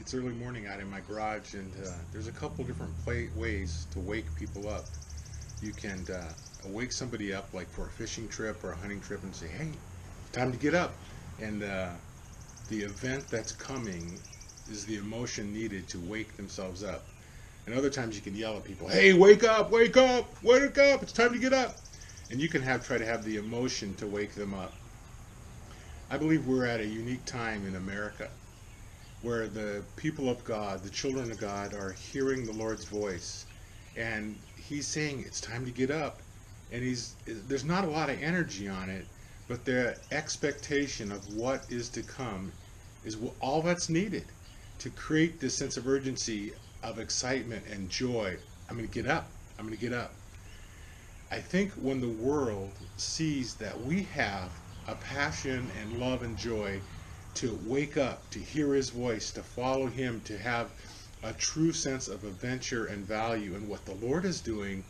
It's early morning out in my garage, and there's a couple different ways to wake people up. You can wake somebody up, like for a fishing trip or a hunting trip, and say, "Hey, time to get up." And the event that's coming is the emotion needed to wake themselves up. And other times you can yell at people, "Hey, wake up, wake up, wake up! It's time to get up." And you can try to have the emotion to wake them up. I believe we're at a unique time in America where the people of God, the children of God, are hearing the Lord's voice, and He's saying it's time to get up. And there's not a lot of energy on it, but the expectation of what is to come is all that's needed to create this sense of urgency, of excitement and joy. I'm going to get up. I'm going to get up. I think when the world sees that we have a passion and love and joy to wake up, to hear His voice, to follow Him, to have a true sense of adventure and value in what the Lord is doing,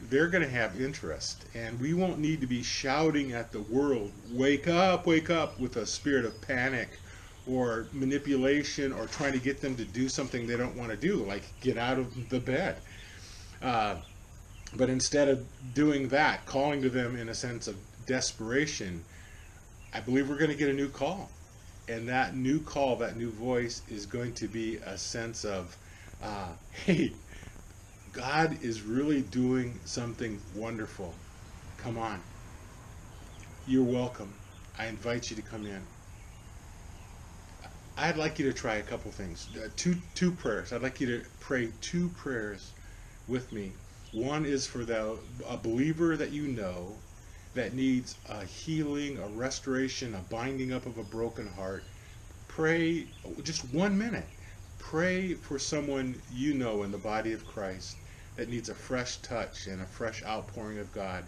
they're going to have interest. And we won't need to be shouting at the world, wake up, with a spirit of panic or manipulation or trying to get them to do something they don't want to do, like get out of the bed. But instead of doing that, calling to them in a sense of desperation, I believe we're going to get a new call. And that new call, that new voice is going to be a sense of, hey, God is really doing something wonderful. Come on. You're welcome. I invite you to come in. I'd like you to try a couple things. Two prayers. I'd like you to pray two prayers with me. One is for a believer that you know that needs a healing, a restoration, a binding up of a broken heart. Pray just 1 minute. Pray for someone you know in the body of Christ that needs a fresh touch and a fresh outpouring of God.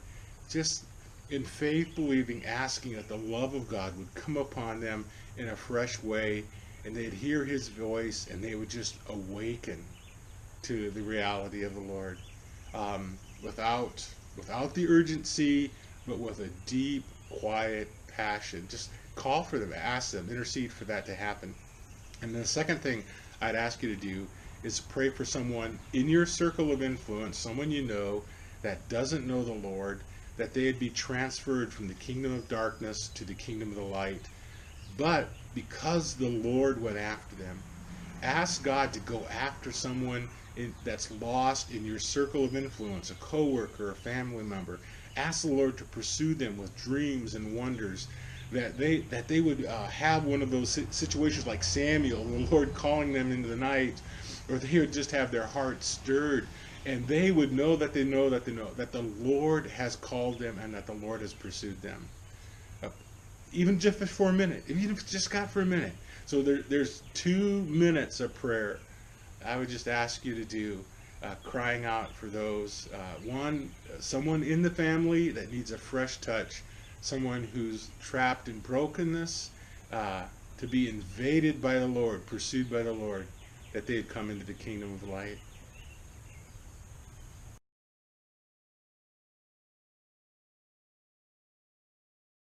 Just in faith, believing, asking that the love of God would come upon them in a fresh way, and they'd hear His voice and they would just awaken to the reality of the Lord, without the urgency, but with a deep, quiet passion. Just call for them, ask them, intercede for that to happen. And the second thing I'd ask you to do is pray for someone in your circle of influence, someone you know that doesn't know the Lord, that they'd be transferred from the kingdom of darkness to the kingdom of the light. But because the Lord went after them, ask God to go after someone that's lost in your circle of influence, a coworker, a family member. Ask the Lord to pursue them with dreams and wonders, that they would have one of those situations like Samuel, the Lord calling them into the night, or they would just have their hearts stirred, and they would know that they know that the Lord has called them and that the Lord has pursued them. Even just for a minute, even if it's just got for a minute. So there's 2 minutes of prayer I would just ask you to do, crying out for those. Someone in the family that needs a fresh touch, someone who's trapped in brokenness, to be invaded by the Lord, pursued by the Lord, that they'd come into the kingdom of light.